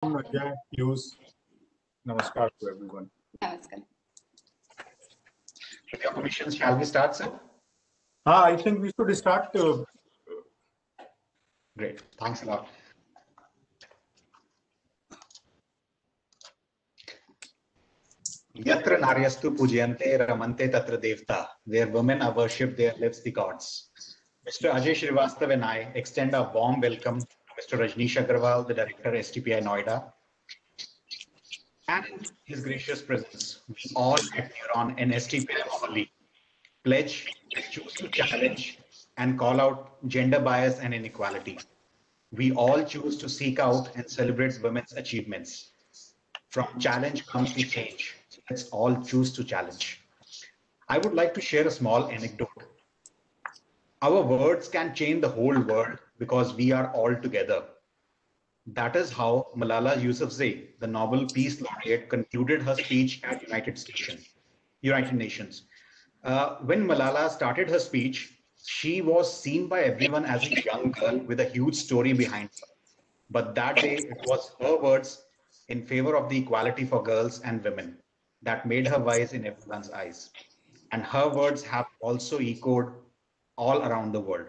Namaskar, Piyush. Namaskar to everyone. Namaskar. With your permission, shall we start, sir? I think we should start. Great. Thanks a lot. Yatra naryastu pujyante ramante tatra devta. Where women are worshipped, there lives the gods. Mr. Ajay Srivastav and I extend a warm welcome to Mr. Rajneesh Agarwal, the Director, STPI Noida. And in his gracious presence, we all at Neuron and STPI formally pledge, choose to challenge, and call out gender bias and inequality. We all choose to seek out and celebrate women's achievements. From challenge comes to change. Let's all choose to challenge. I would like to share a small anecdote. Our words can change the whole world because we are all together. That is how Malala Yousafzai, the Nobel Peace Laureate, concluded her speech at United Nations. When Malala started her speech, she was seen by everyone as a young girl with a huge story behind her. But that day, it was her words in favor of the equality for girls and women that made her wise in everyone's eyes. And her words have also echoed all around the world.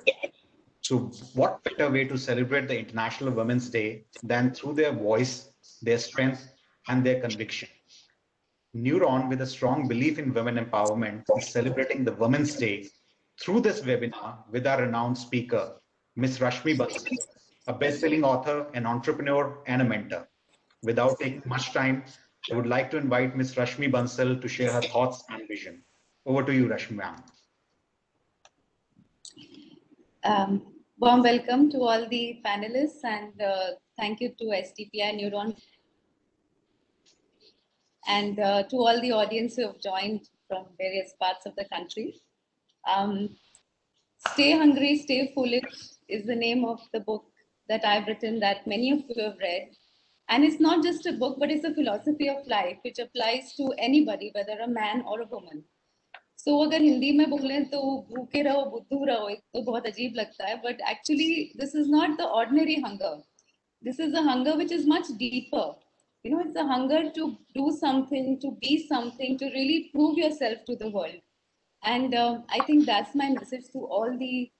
So what better way to celebrate the International Women's Day than through their voice, their strength, and their conviction? Neuron, with a strong belief in women empowerment, is celebrating the Women's Day through this webinar with our renowned speaker, Ms. Rashmi Bansal, a best-selling author, an entrepreneur, and a mentor. Without taking much time, I would like to invite Ms. Rashmi Bansal to share her thoughts and vision. Over to you, Rashmi ma'am. Warm welcome to all the panelists, and thank you to STPI Neuron and to all the audience who have joined from various parts of the country. Stay Hungry, Stay Foolish is the name of the book that I've written that many of you have read. And it's not just a book, but it's a philosophy of life which applies to anybody, whether a man or a woman. So अगर हिंदी में बोलें तो भूखे रहो बुद्धू रहो एक तो बहुत अजीब लगता है, but actually this is not the ordinary hunger. This is a hunger which is much deeper. You know, it's a hunger to do something, to be something, to really prove yourself to the world. And I think that's my message to all the,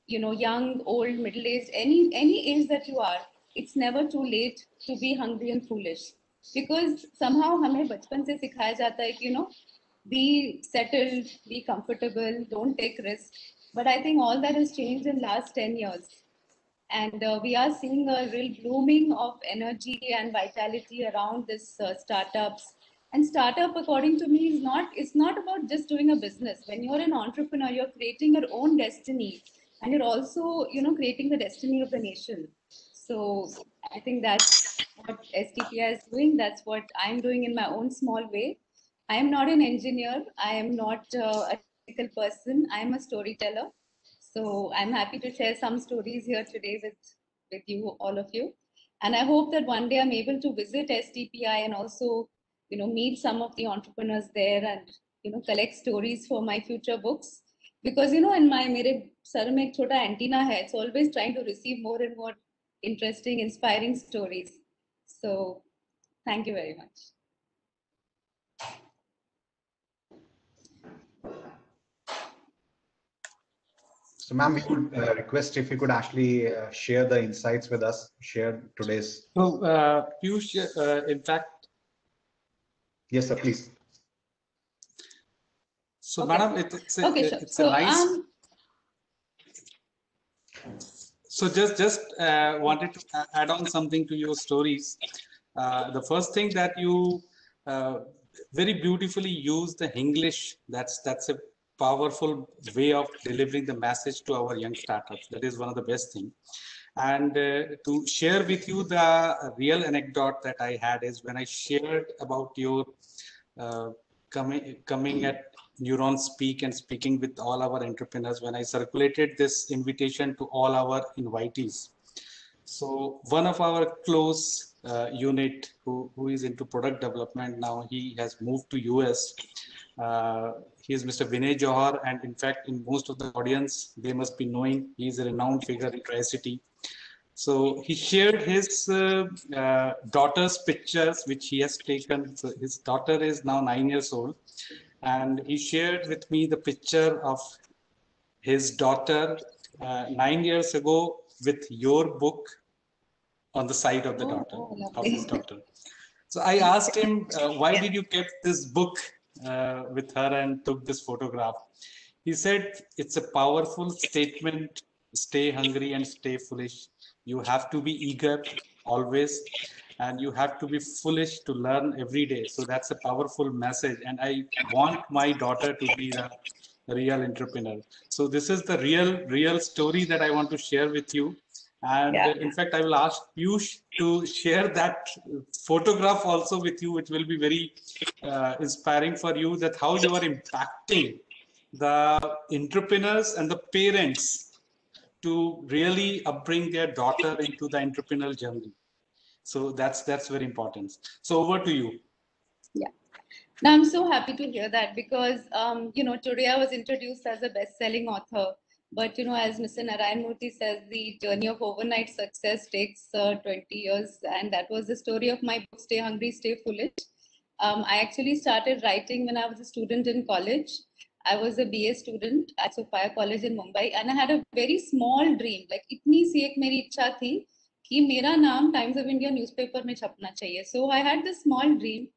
you know, young, old, middle-aged, any age that you are. It's never too late to be hungry and foolish, because somehow हमें बचपन से सिखाया जाता है कि, you know, be settled, be comfortable, don't take risks. But I think all that has changed in last 10 years. And we are seeing a real blooming of energy and vitality around this startups. And startup, according to me, it's not about just doing a business. When you're an entrepreneur, you're creating your own destiny, and you're also, you know, creating the destiny of the nation. So I think that's what STPI is doing. That's what I'm doing in my own small way. I am not an engineer. I am not a technical person. I am a storyteller. So I'm happy to share some stories here today with you, all of you. And I hope that one day I'm able to visit STPI and also, you know, meet some of the entrepreneurs there and, you know, collect stories for my future books. Because, you know, in मेरे sir में एक छोटा antenna है. It's always trying to receive more and more interesting, inspiring stories. So thank you very much. So, ma'am, we could request if you could actually share the insights with us, share today's. So, Piyush, in fact. Yes, sir, please. So, okay. Madam, it's so, a nice. So, just wanted to add on something to your stories. The first thing that you very beautifully use the English. That's a powerful way of delivering the message to our young startups. That is one of the best things. And to share with you the real anecdote that I had is when I shared about your coming at Neuron Speak and speaking with all our entrepreneurs, when I circulated this invitation to all our invitees. So one of our close unit who is into product development now, he has moved to US. He is Mr. Vinay Johar, and in fact, in most of the audience, they must be knowing he is a renowned figure in Tri-City. So he shared his daughter's pictures, which he has taken. So his daughter is now 9 years old, and he shared with me the picture of his daughter 9 years ago with your book on the side of the daughter, of his daughter. So I asked him, why did you keep this book with her and took this photograph? He said, it's a powerful statement. Stay hungry and stay foolish. You have to be eager always, and you have to be foolish to learn every day. So that's a powerful message. And I want my daughter to be the real entrepreneur. So this is the real story that I want to share with you. And in fact, I will ask Piyush to share that photograph also with you, which will be very inspiring for you, that how you are impacting the entrepreneurs and the parents to really upbring their daughter into the entrepreneurial journey. So that's very important. So over to you. Yeah. Now, I'm so happy to hear that because, today I was introduced as a best-selling author. But, as Mr. Narayan Murthy says, the journey of overnight success takes 20 years. And that was the story of my book, Stay Hungry, Stay Foolish. I actually started writing when I was a student in college. I was a BA student at Sophia College in Mumbai. And I had a very small dream. Like, itni si ek meri ichha thi कि मेरा नाम times of India newspaper में छपना चाहिए. So I had this small dream.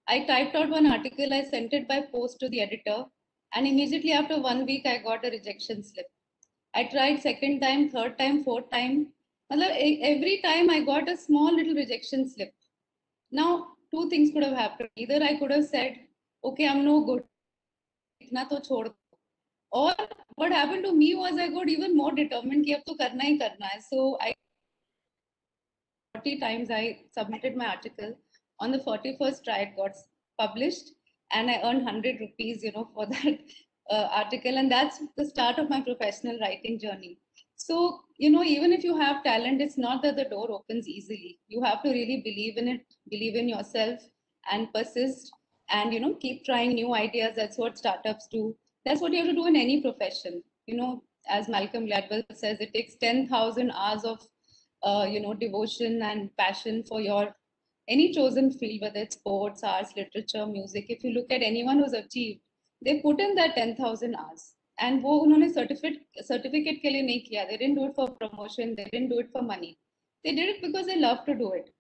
I typed out one article, I sent it by post to the editor, and immediately after 1 week, I got a rejection slip. I tried second time, third time, fourth time. Every time I got a small little rejection slip. Now, two things could have happened. Either I could have said, okay, I'm no good. Or what happened to me was I got even more determined कि अब तो करना ही करना है. So 40 times I submitted my article. On the 41st try, it got published, and I earned 100 rupees, for that article. And that's the start of my professional writing journey. So, even if you have talent, it's not that the door opens easily. You have to really believe in it, believe in yourself, and persist, and, keep trying new ideas. That's what startups do. That's what you have to do in any profession. As Malcolm Gladwell says, it takes 10,000 hours of devotion and passion for your any chosen field, whether it's sports, arts, literature, music. If you look at anyone who's achieved, they put in that 10,000 hours. And वो उन्होंने certificate के लिए नहीं किया. They didn't do it for promotion. They didn't do it for money. They did it because they love to do it.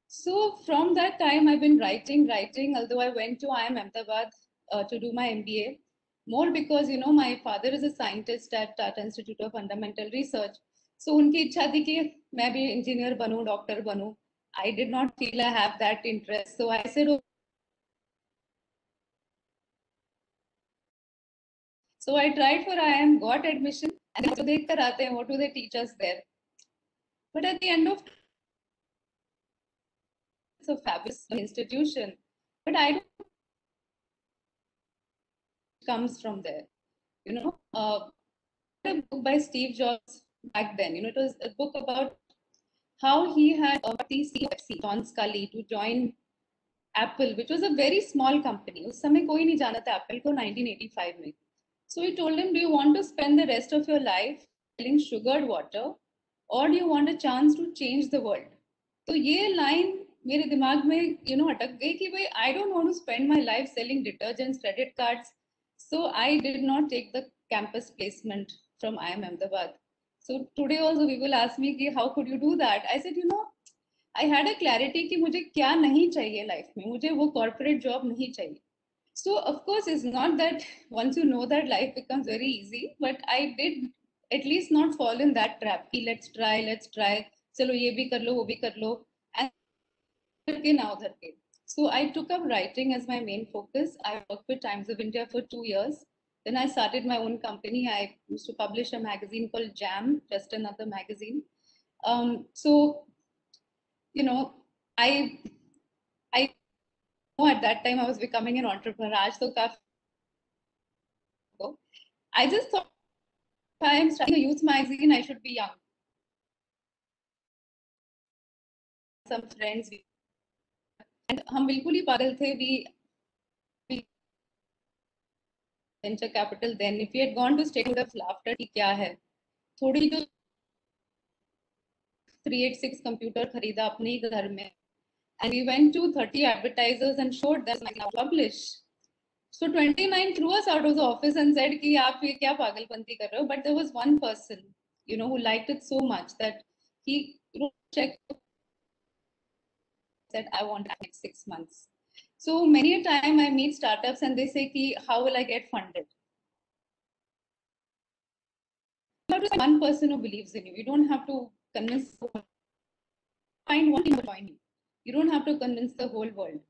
So from that time, I've been writing. Although I went to IIM Ahmedabad to do my MBA, more because my father is a scientist at Tata Institute of Fundamental Research. So उनकी इच्छा थी कि मैं भी engineer बनूं, doctor बनूं. I did not feel I have that interest. So I said, so I tried for IIM, got admission, and then देख कर आते हैं, what do they teach us there? But at the end of it's a fabulous institution, but I don't comes from there. A book by Steve Jobs back then. It was a book about how he had the CEO John Scully to join Apple, which was a very small company. उस समय कोई नहीं जानता था Apple को 1985 में. So he told him, do you want to spend the rest of your life selling sugared water, or do you want a chance to change the world? तो ये line मेरे दिमाग में अटक गई कि भाई I don't want to spend my life selling detergents, credit cards. So I did not take the campus placement from IIM Ahmedabad. So today also people ask me कि how could you do that? I said, I had a clarity कि मुझे क्या नहीं चाहिए life में. मुझे वो corporate job नहीं चाहिए. So of course it's not that once you know that life becomes very easy, but I did at least not fall in that trap. कि let's try. चलो ये भी कर लो, वो भी कर लो. And now that so I took up writing as my main focus. I worked with Times of India for 2 years. Then I started my own company. I used to publish a magazine called Jam, just another magazine. So, I know at that time I was becoming an entrepreneur. I just thought if I am starting a youth magazine, I should be young. Some friends, and हम बिल्कुल ही पागल थे. We venture capital then. If we had gone to state, would have laughed at क्या है. थोड़ी जो 386 computer खरीदा अपने ही घर में, and we went to 30 advertisers and showed them like publish. So 29 threw us out of the office and said कि आप ये क्या पागलपंती कर रहे हो? But there was one person, you know, who liked it so much that he checked, said, I want next 6 months. So many a time I meet startups and they say कि how will I get funded? You have to find one person who believes in you. You don't have to convince, find one to join you. You don't have to convince the whole world.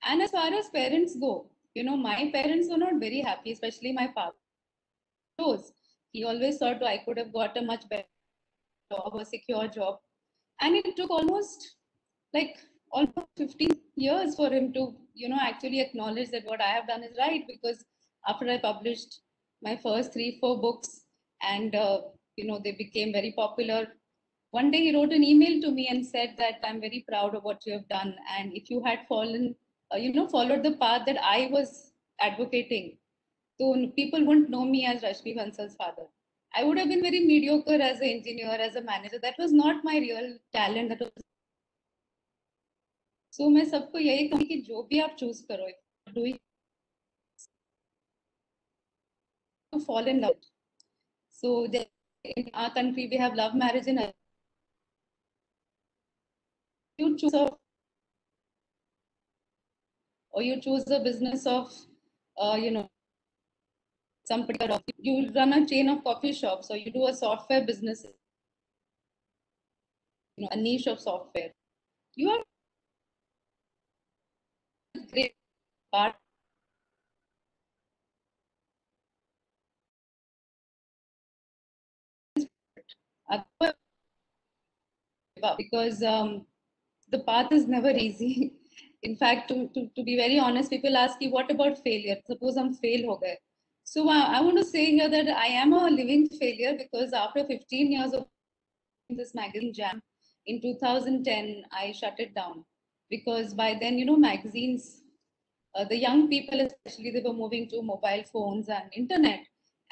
And as far as parents go, you know, my parents were not very happy, especially my father. He always thought I could have got a much better job, a secure job. And it took almost 15 years for him to, you know, actually acknowledge that what I have done is right, because after I published my first 3-4 books and, you know, they became very popular. One day he wrote an email to me and said that I'm very proud of what you have done. And if you had followed the path that I was advocating, so people wouldn't know me as Rashmi Bansal's father. I would have been very mediocre as an engineer, as a manager. That was not my real talent. That was. So मैं सबको यही कहूँगी कि जो भी आप choose करो, do it. To fall in love. So in our country we have love marriage in. You choose or you choose the business of, you know, some particular, you run a chain of coffee shops or you do a software business, you know, a niche of software. You are a great part. Because the path is never easy. In fact, to be very honest, people ask you, what about failure? Suppose I'm fail ho gaye. So I want to say here that I am a living failure, because after 15 years of this magazine Jam, in 2010, I shut it down, because by then, you know, magazines, the young people especially, they were moving to mobile phones and internet,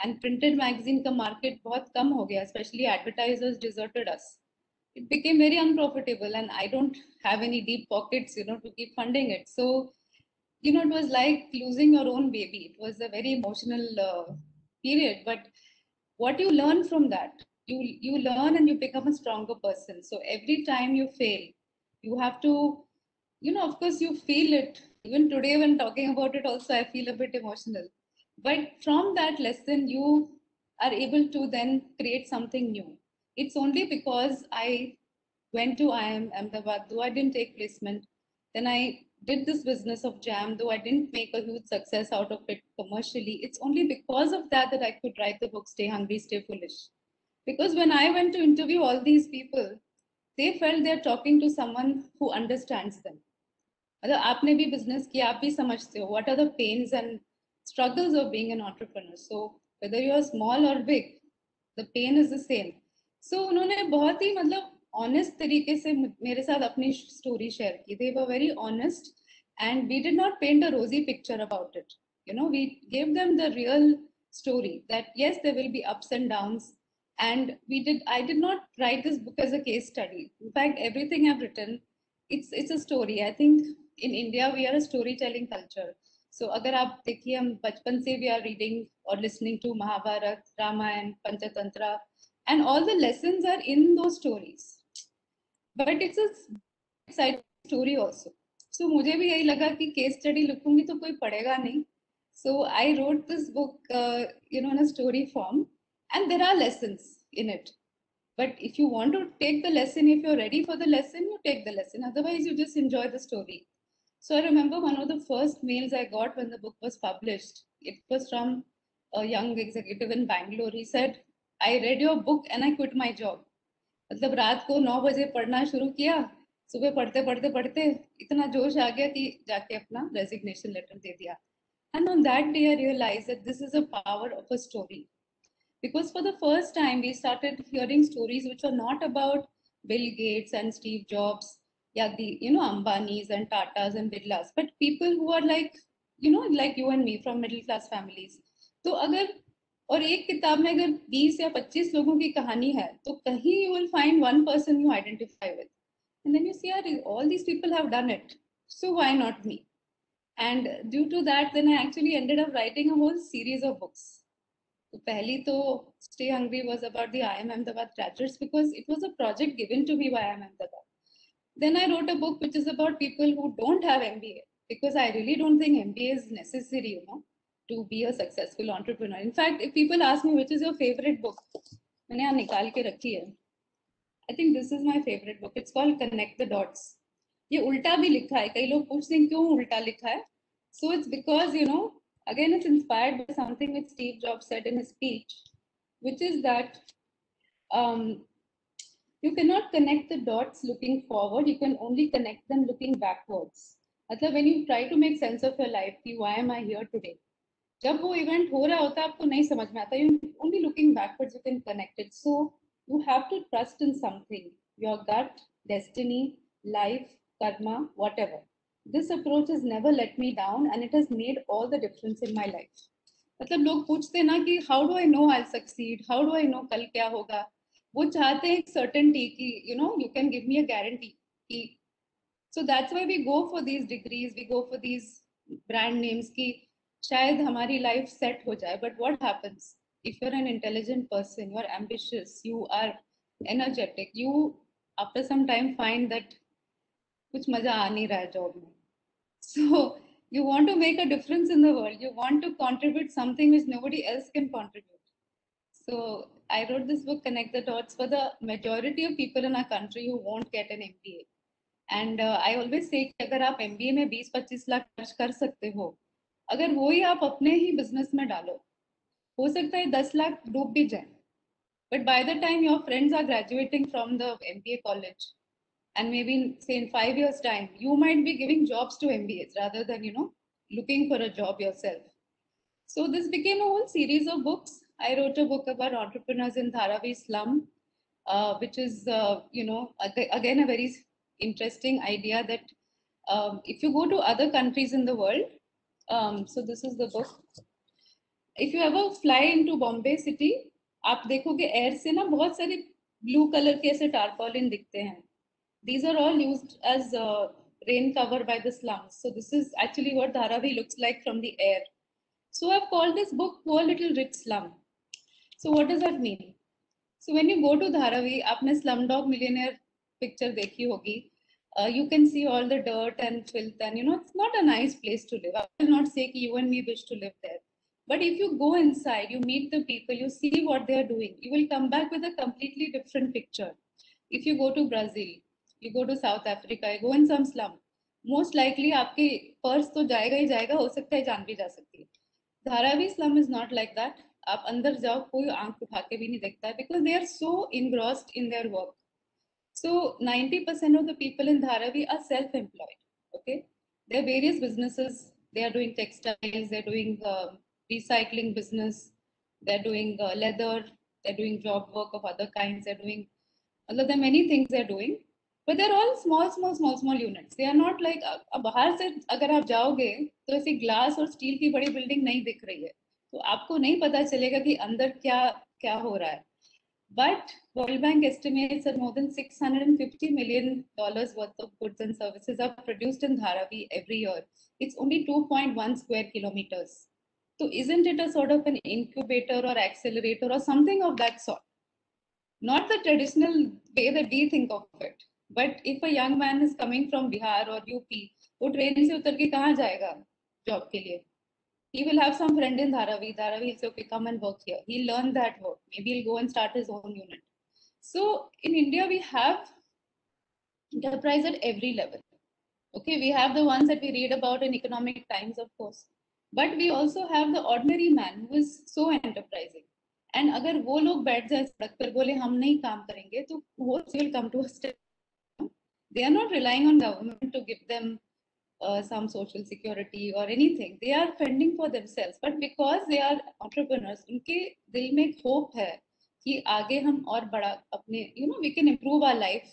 and printed magazine ka market बहुत कम हो गया, especially advertisers deserted us. It became very unprofitable, and I don't have any deep pockets, you know, to keep funding it. So, you know, it was like losing your own baby. It was a very emotional period. But what you learn from that, you learn and you become a stronger person. So every time you fail, you have to, you know, of course you feel it. Even today when talking about it also, I feel a bit emotional. But from that lesson, you are able to then create something new. It's only because I went to IIM Ahmedabad, though I didn't take placement. Then I did this business of Jam, though I didn't make a huge success out of it commercially. It's only because of that that I could write the book Stay Hungry, Stay Foolish. Because when I went to interview all these people, they felt they're talking to someone who understands them. मतलब आपने भी business किया, आप भी समझते हो what are the pains and struggles of being an entrepreneur. So whether you are small or big, the pain is the same. So उन्होंने बहुत ही मतलब honest तरीके से मेरे साथ अपनी story share की. They were very honest, and we did not paint a rosy picture about it. You know, we gave them the real story that yes, there will be ups and downs. And I did not write this book as a case study. In fact, everything I've written, it's a story. I think in India we are a storytelling culture. So अगर आप देखिए, हम बचपन से we are reading or listening to Mahabharata, Ramayana, Panchatantra, and all the lessons are in those stories. But it's a side story also. So मुझे भी यही लगा कि case study लिखूंगी तो कोई पढ़ेगा नहीं. So I wrote this book, you know, in a story form, and there are lessons in it. But if you want to take the lesson, if you're ready for the lesson, you take the lesson. Otherwise, you just enjoy the story. So I remember one of the first mails I got when the book was published. It was from a young executive in Bangalore. He said, I read your book and I quit my job. मतलब रात को 9 बजे पढ़ना शुरू किया, सुबह पढ़ते पढ़ते पढ़ते इतना जोश आ गया कि जाके अपना रेजिग्नेशन लेटर दे दिया. And on that day, I realized that this is the power of a story. Because for the first time, we started hearing stories which are not about Bill Gates and Steve Jobs, yeah, the, you know, Ambanis and Tatas and Birlas, but people who are like, you know, like you and me from middle class families. So अगर और एक किताब में अगर 20 या 25 लोगों की कहानी है तो कहीं you will find one person you identify with, and then you see all these people have done it, so why not me? And due to that, then I actually ended up writing a whole series of books. तो पहली तो Stay Hungry was about the IIM Ahmedabad graduates because it was a project given to me by IIM Ahmedabad. Then I wrote a book which is about people who don't have MBA, because I really don't think MBA is necessary, to be a successful entrepreneur. In fact, if people ask me which is your favorite book, मैंने यहाँ निकाल के रखी है. I think this is my favorite book. It's called Connect the Dots. ये उल्टा भी लिखा है. कई लोग पूछते हैं क्यों उल्टा लिखा है. So it's because, again, it's inspired by something which Steve Jobs said in his speech, which is that you cannot connect the dots looking forward. You can only connect them looking backwards. मतलब when you try to make sense of your life, why am I here today? जब वो event हो रहा होता है आपको नहीं समझ में आता. You only looking backwards you can connect it. So you have to trust in something, your gut, destiny, life, karma, whatever. This approach has never let me down and it has made all the difference in my life. मतलब लोग पूछते हैं ना कि how do I know I'll succeed? How do I know कल क्या होगा? वो चाहते हैं एक certainty कि you can give me a guarantee. So that's why we go for these degrees, we go for these brand names कि शायद हमारी life set हो जाए. But what happens if you're an intelligent person, you're ambitious, you are energetic, you after some time find that कुछ मजा आ नहीं रहा है जॉब में. So you want to make a difference in the world. You want to contribute something which nobody else can contribute. So I wrote this book, Connect the Dots, for the majority of people in our country who won't get an MBA. And I always say कि अगर आप MBA में 20-25 लाख खर्च कर सकते हो, अगर वो ही आप अपने ही बिजनेस में डालो, हो सकता है 10 लाख डूब भी जाए. But by the time your friends are graduating from the MBA college, and maybe say in 5 years time, you might be giving jobs to MBAs rather than, looking for a job yourself. So this became a whole series of books. I wrote a book about entrepreneurs in Dharavi slum, which is, again, a very interesting idea that if you go to other countries in the world, so this is the book. If you ever fly into Bombay city, आप देखोगे air से ना बहुत सारे blue colour के ऐसे टारपॉलिन दिखते हैं. These are all used as rain cover by the slums. So this is actually what Dharavi looks like from the air. So I've called this book Poor Little Rich Slum. So what does that mean? So when you go to Dharavi, आपने Slumdog Millionaire picture देखी होगी. You can see all the dirt and filth and it's not a nice place to live. I will not say that you and me wish to live there. But if you go inside, you meet the people, you see what they are doing, you will come back with a completely different picture. If you go to Brazil, you go to South Africa, you go in some slum, most likely आपके purse तो जाएगा ही जाएगा, हो सकता है जान भी जा सकती है. Dharavi slum is not like that. आप अंदर जाओ कोई आंख उठा के भी नहीं देखता है, because they are so engrossed in their work. So 90% of the people in Dharavi are self-employed. Okay, there are various businesses. They are doing textiles, they're doing recycling business, they're doing leather, they're doing job work of other kinds, they're doing, there are many things they're doing, but they're all small units. They are not like, बाहर से अगर आप जाओगे तो ऐसे glass और steel की बड़ी बिल्डिंग नहीं दिख रही है, तो आपको नहीं पता चलेगा कि अंदर क्या हो रहा है. But World Bank estimates that more than $650 million worth of goods and services are produced in Dharavi every year. It's only 2.1 square kilometers. So isn't it a sort of an incubator or accelerator or something of that sort? Not the traditional way that we think of it. But if a young man is coming from Bihar or UP, वो train से उतर के कहाँ जाएगा job के लिए? He will have some friend in Dharavi. Dharavi will say, okay, come and work here. He'll learn that work. Maybe he'll go and start his own unit. So in India, we have enterprise at every level. Okay, we have the ones that we read about in Economic Times, of course. But we also have the ordinary man who is so enterprising. And अगर वो लोग बैठ जाए सड़क पर बोले हम नहीं काम करेंगे, तो what will come to a step? They are not relying on government to give them some social security or anything. They are fending for themselves. But because they are entrepreneurs, उनके दिल में hope है कि आगे हम और बड़ा अपने, we can improve our life,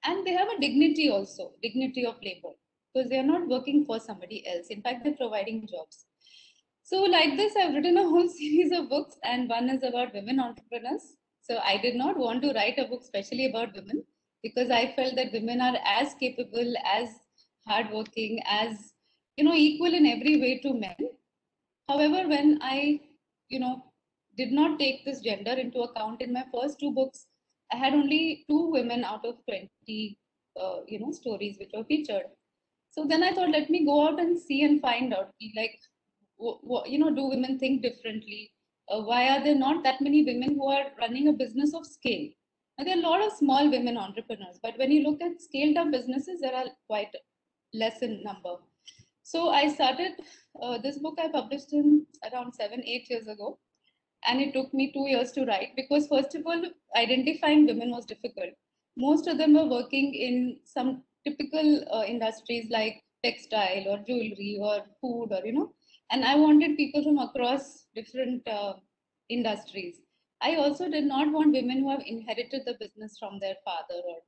and they have a dignity also, dignity of labor, because they are not working for somebody else. In fact, they're providing jobs. So like this, I've written a whole series of books, and one is about women entrepreneurs. So I did not want to write a book specially about women because I felt that women are as capable, as hardworking, as equal in every way to men. However, when I, did not take this gender into account in my first two books, I had only two women out of 20, stories which were featured. So then I thought, let me go out and see and find out, like, do women think differently? Why are there not that many women who are running a business of scale? Now, there are a lot of small women entrepreneurs, but when you look at scaled up businesses, there are quite less in number. So I started this book. I published in around 7-8 years ago, and it took me 2 years to write because, first of all, identifying women was difficult. Most of them were working in some typical industries like textile or jewelry or food, or and I wanted people from across different industries. I also did not want women who have inherited the business from their father or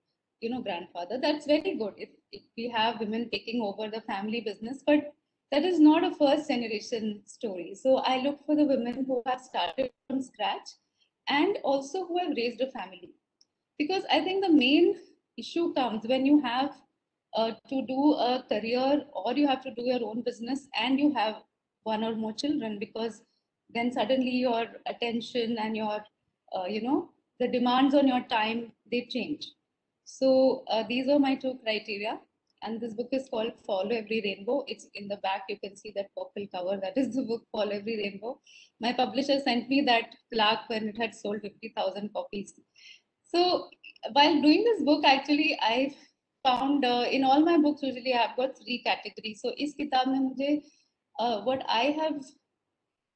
grandfather. That's very good if we have women taking over the family business, but that is not a first generation story. So I look for the women who have started from scratch and also who have raised a family. Because I think the main issue comes when you have to do a career or you have to do your own business and you have one or more children, because then suddenly your attention and your, the demands on your time, they change. So these are my two criteria. And this book is called Follow Every Rainbow. It's in the back. You can see that purple cover. That is the book, Follow Every Rainbow. My publisher sent me that plaque when it had sold 50,000 copies. So while doing this book, actually, I found in all my books, usually I've got three categories. So is kitab mein mujhe, what I have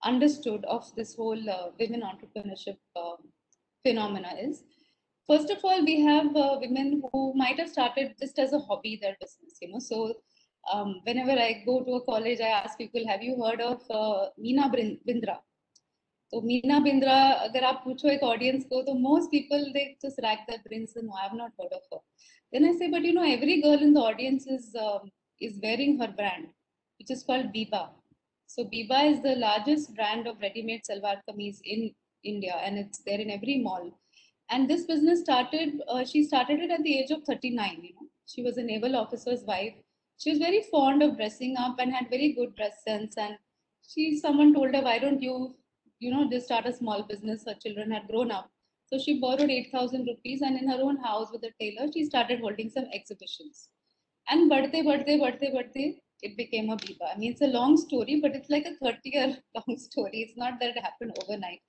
understood of this whole women entrepreneurship phenomena is, first of all, we have women who might have started just as a hobby their business. So whenever I go to a college, I ask people, have you heard of Meena Bindra? So Meena Bindra, agar aap pucho ek audience ko, so most people, they just rack their brains and no, I have not heard of her. Then I say, but every girl in the audience is wearing her brand, which is called Biba. So Biba is the largest brand of ready-made salwar kameez in India, and it's there in every mall. And this business started, she started it at the age of 39. She was a naval officer's wife. She was very fond of dressing up and had very good dress sense. And someone told her, why don't you, just start a small business? Her children had grown up. So she borrowed 8,000 rupees, and in her own house with a tailor, she started holding some exhibitions. And badte, it became a Biba. I mean, it's a long story, but it's like a 30-year long story. It's not that it happened overnight.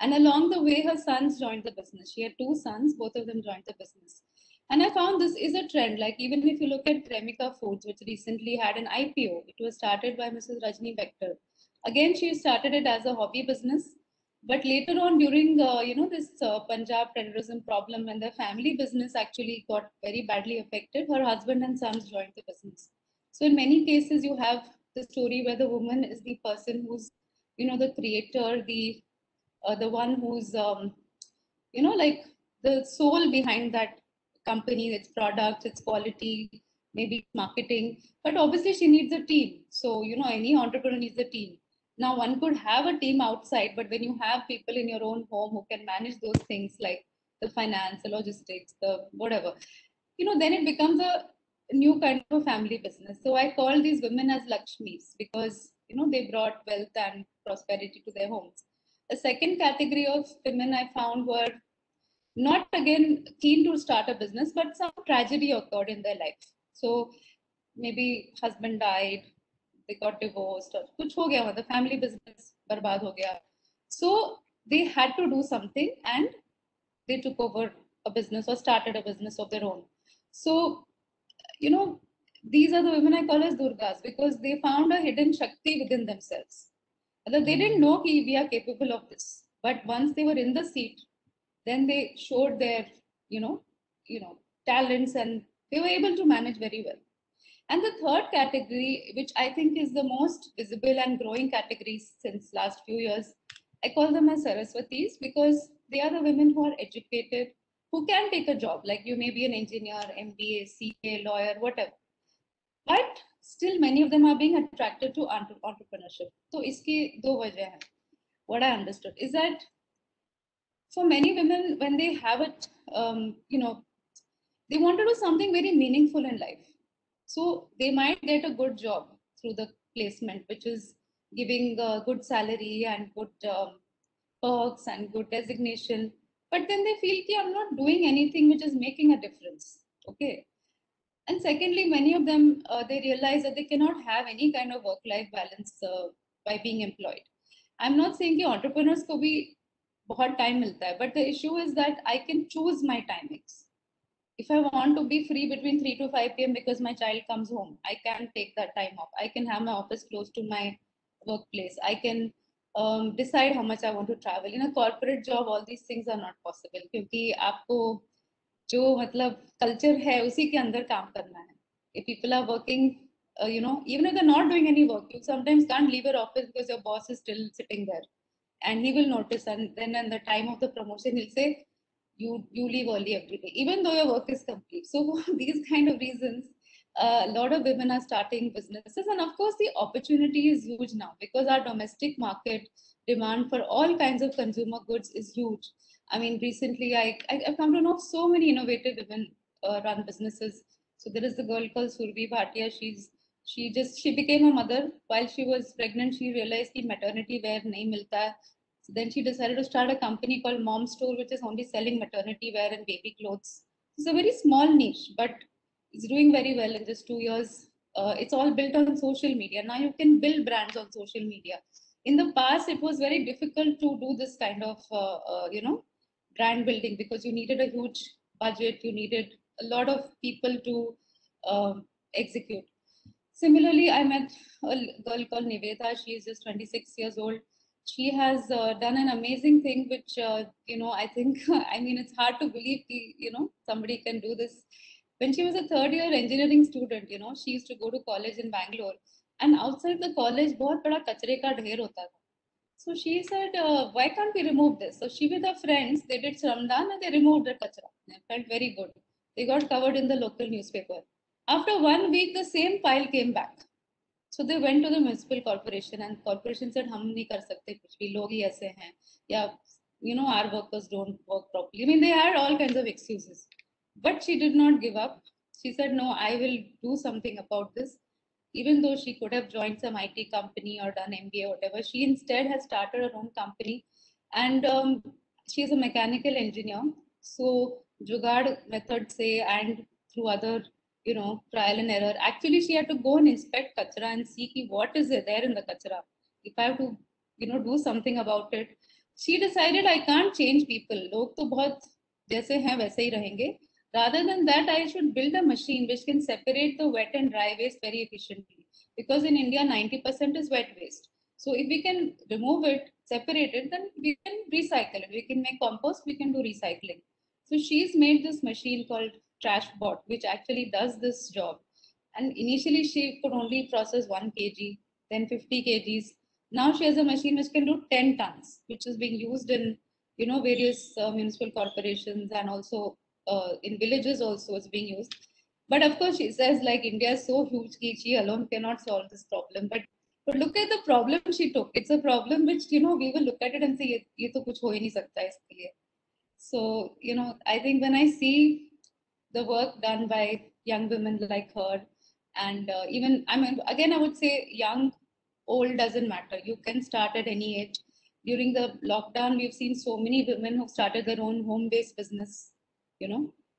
And along the way, her sons joined the business. She had two sons, both of them joined the business. And I found this is a trend. Like, even if you look at Cremica Foods, which recently had an IPO, it was started by Mrs. Rajni Bector. Again, she started it as a hobby business. But later on, during this Punjab terrorism problem, when the family business actually got very badly affected, her husband and sons joined the business. So in many cases, you have the story where the woman is the person who's, the creator, the one who's, like the soul behind that company, its product, its quality, maybe marketing. But obviously, she needs a team. So, any entrepreneur needs a team. Now, one could have a team outside, but when you have people in your own home who can manage those things like the finance, the logistics, the whatever, then it becomes a new kind of a family business. So I call these women as Lakshmis because, they brought wealth and prosperity to their homes. The second category of women I found were not again keen to start a business, but some tragedy occurred in their life. So maybe husband died, they got divorced, or kuch ho gaya, the family business barbad ho gaya. So they had to do something and they took over a business or started a business of their own. So, these are the women I call as Durgas because they found a hidden Shakti within themselves. They didn't know we are capable of this. But once they were in the seat, then they showed their, talents, and they were able to manage very well. And the third category, which I think is the most visible and growing category since last few years, I call them as Saraswatis because they are the women who are educated, who can take a job. Like you may be an engineer, MBA, CA, lawyer, whatever. But still many of them are being attracted to entrepreneurship. So iski do wajah hai. What I understood is that for many women, when they have it, they want to do something very meaningful in life. So they might get a good job through the placement, which is giving a good salary and good perks and good designation. But then they feel that I'm not doing anything which is making a difference. Okay. And secondly, many of them, they realize that they cannot have any kind of work-life balance by being employed. I'm not saying that entrepreneurs को भी बहुत time मिलता है, but the issue is that I can choose my timings. If I want to be free between 3 to 5 p.m. because my child comes home, I can take that time off. I can have my office close to my workplace. I can decide how much I want to travel. In a corporate job, all these things are not possible क्योंकि आपको जो मतलब culture है उसी के अंदर काम करना है. If people are working, even if they're not doing any work, you sometimes can't leave your office because your boss is still sitting there, and he will notice, and then at the time of the promotion, he'll say, you leave early every day, even though your work is complete. So for these kind of reasons, a lot of women are starting businesses, and of course the opportunity is huge now because our domestic market demand for all kinds of consumer goods is huge. I mean, recently I've come to know so many innovative women run businesses. So there is a girl called Surbi Bhatia. She became a mother while she was pregnant. She realized that maternity wear nahi milta hai. So then she decided to start a company called Mom Store, which is only selling maternity wear and baby clothes. It's a very small niche, but it's doing very well in just 2 years. It's all built on social media. Now you can build brands on social media. In the past, it was very difficult to do this kind of, brand building because you needed a huge budget. You needed a lot of people to execute. Similarly, I met a girl called Niveda. She is just 26 years old. She has done an amazing thing, which, I think, I mean, it's hard to believe, somebody can do this. When she was a third year engineering student, she used to go to college in Bangalore. And outside the college, बहुत बड़ा कचरे का ढेर होता था. So she said, why can't we remove this? So she with her friends, they did Shramdan and they removed the kachra. It felt very good. They got covered in the local newspaper. After 1 week, the same pile came back. So they went to the municipal corporation and corporation said, हम नहीं कर सकते कुछ भी, लोग ही ऐसे हैं, या our workers don't work properly. I mean, they had all kinds of excuses. But she did not give up. She said, no, I will do something about this. Even though she could have joined some IT company or done MBA or whatever, she instead has started her own company. And she is a mechanical engineer. So Jugaad method say, and through other, trial and error, actually she had to go and inspect kachra and see what is there in the kachra. If I have to, do something about it. She decided I can't change people. Log to bahut jaise hain वैसे ही रहेंगे. Rather than that, I should build a machine which can separate the wet and dry waste very efficiently. Because in India, 90% is wet waste. So if we can remove it, separate it, then we can recycle it. We can make compost, we can do recycling. So she's made this machine called TrashBot, which actually does this job. And initially she could only process 1 kg, then 50 kgs. Now she has a machine which can do 10 tons, which is being used in, various municipal corporations and also in villages also is being used. But of course, she says like India is so huge that she alone cannot solve this problem. But look at the problem she took. It's a problem which, we will look at it and say, ye to kuch ho hi nahi sakta iske liye. So, I think when I see the work done by young women like her, and even, I mean, again, I would say young, old doesn't matter. You can start at any age. During the lockdown, we've seen so many women who've started their own home-based business.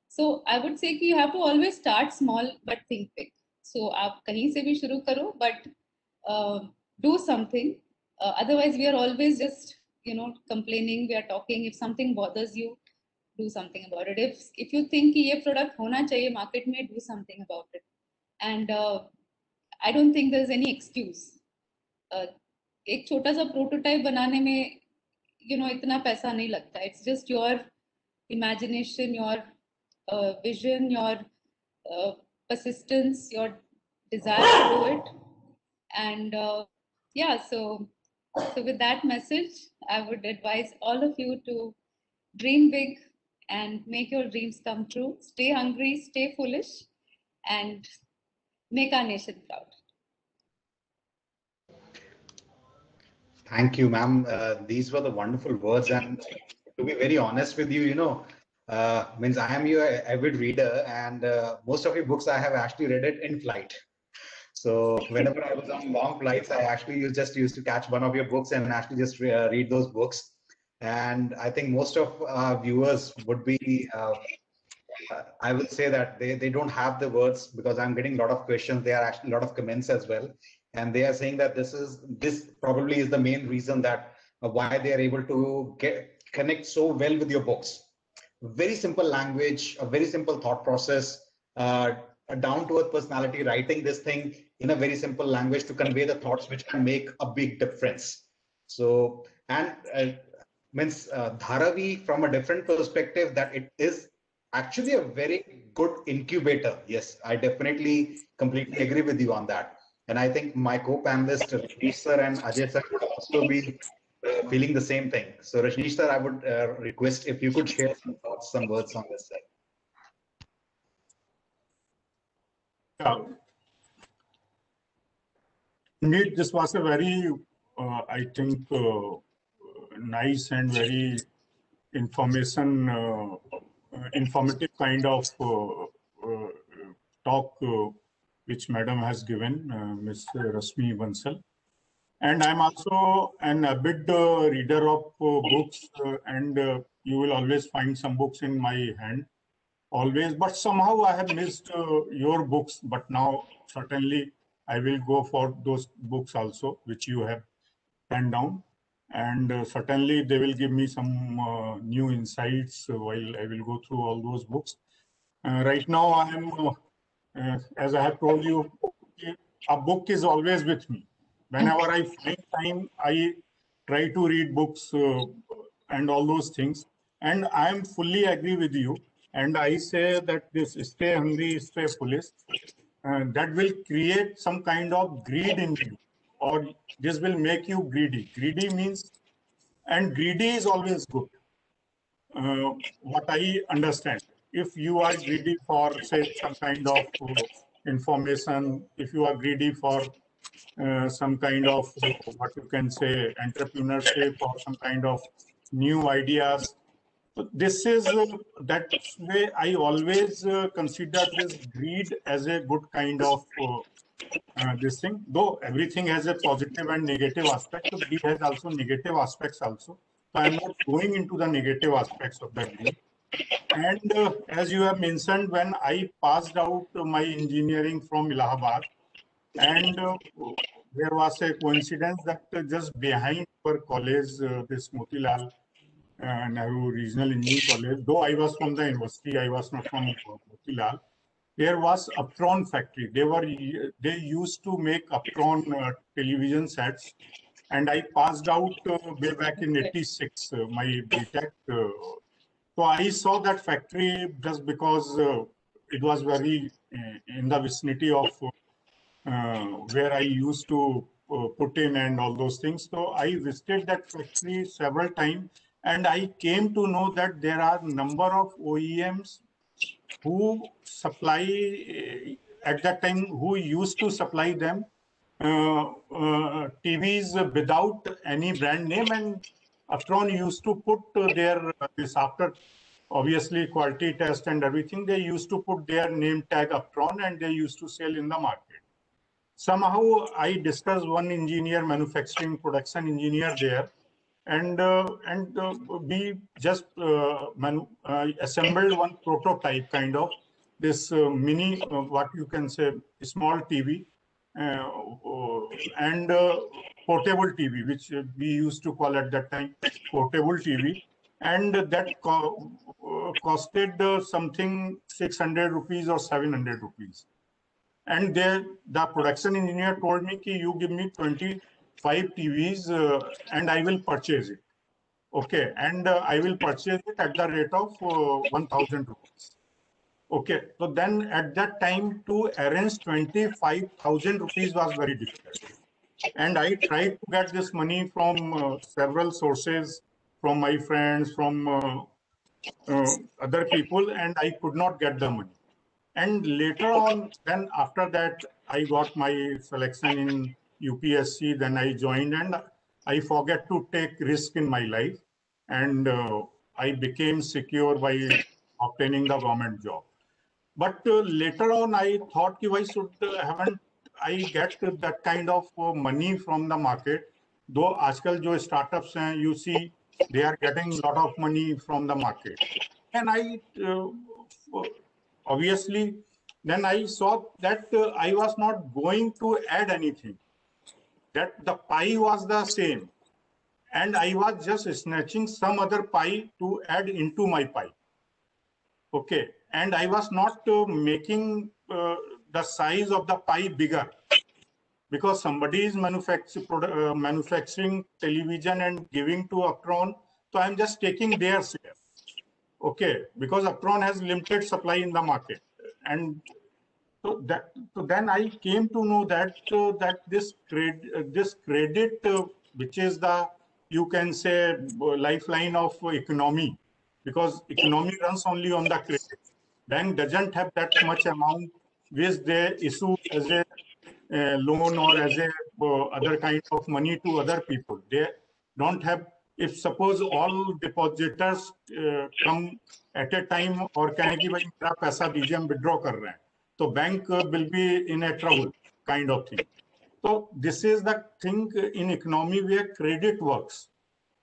So I would say कि you have to always start small but think big. So आप कहीं से भी शुरू करो, but do something. Otherwise, we are always just complaining. We are talking. If something bothers you, do something about it. If you think कि ये product होना चाहिए market में, do something about it. And I don't think there's any excuse. एक छोटा सा prototype बनाने में इतना पैसा नहीं लगता. It's just your imagination, your vision, your persistence, your desire to do it. And so with that message, I would advise all of you to dream big and make your dreams come true. Stay hungry, stay foolish, and make our nation proud. Thank you, ma'am. These were the wonderful words. And to be very honest with you, means I am your avid reader, and most of your books I have actually read it in flight. So whenever I was on long flights, I actually just used to catch one of your books and actually just read those books. And I think most of our viewers would be, I will say that they don't have the words, because I'm getting a lot of questions. There are actually a lot of comments as well. And they are saying that this probably is the main reason that why they are able to connect so well with your books. Very simple language, a very simple thought process, a down-to-earth personality, writing this thing in a very simple language to convey the thoughts which can make a big difference. So, and means Dharavi, from a different perspective, that it is actually a very good incubator. Yes, I definitely completely agree with you on that. And I think my co-panelists, Rajneesh sir and Ajay sir, would also be feeling the same thing. So Rajneesh sir, I would request if you could share some thoughts, some words on this side. Yeah. Indeed, this was a very, I think, nice and very informative kind of talk which Madam has given, Ms. Rasmi Bansal. And I'm also an avid reader of books, and you will always find some books in my hand, always. But somehow I have missed your books. But now certainly I will go for those books also, which you have penned down. And certainly they will give me some new insights while I will go through all those books. Right now I am, as I have told you, a book is always with me. Whenever I find time, I try to read books and all those things. And I am fully agree with you. And I say that this stay hungry, stay foolish, that will create some kind of greed in you, or this will make you greedy. Greedy means, and greedy is always good. What I understand, if you are greedy for, say, some kind of information, if you are greedy for some kind of what you can say entrepreneurship or some kind of new ideas. So this is that way I always consider this greed as a good kind of this thing. Though everything has a positive and negative aspect, so greed has also negative aspects also. So I'm not going into the negative aspects of the greed. And as you have mentioned, when I passed out my engineering from Allahabad, and there was a coincidence that just behind our college, this Motilal Nehru Regional Engineering College, though I was from the university, I was not from Motilal, there was Aptron factory. They used to make Aptron television sets, and I passed out way back in '86, my BTech. So I saw that factory just because it was very in the vicinity of where I used to put in and all those things. So I visited that factory several times, and I came to know that there are number of OEMs who supply at that time, who used to supply them TVs without any brand name, and Aptron used to put their this after obviously quality test and everything, they used to put their name tag Aptron and they used to sell in the market. Somehow I discussed one engineer, manufacturing production engineer there, and we just assembled one prototype kind of this mini, what you can say, small TV and portable TV, which we used to call at that time portable TV, and that costed something 600 rupees or 700 rupees. And the production engineer told me, ki, you give me 25 TVs and I will purchase it. Okay, and I will purchase it at the rate of 1,000 rupees. Okay, so then at that time to arrange 25,000 rupees was very difficult. And I tried to get this money from several sources, from my friends, from other people, and I could not get the money. And later on, then after that, I got my selection in UPSC, then I joined, and I forget to take risk in my life, and I became secure by obtaining the government job. But later on, I thought, why should haven't I get that kind of money from the market? Though आजकल जो startups हैं, you see, they are getting a lot of money from the market. And I obviously, then I saw that I was not going to add anything, that the pie was the same. And I was just snatching some other pie to add into my pie. Okay. And I was not making the size of the pie bigger, because somebody is manufacturing television and giving to Actron. So I'm just taking their share. Okay. Because Actron has limited supply in the market. And so then I came to know that this credit, which is the, you can say, lifeline of economy, because economy runs only on the credit. Bank doesn't have that much amount which they issue as a loan or as a other kind of money to other people. They don't have. If suppose all depositors come at a time और कहें कि भाई मेरा पैसा दीजिए हम withdraw कर रहे हैं, तो bank will be in a trouble kind of thing. So this is the thing in economy where credit works.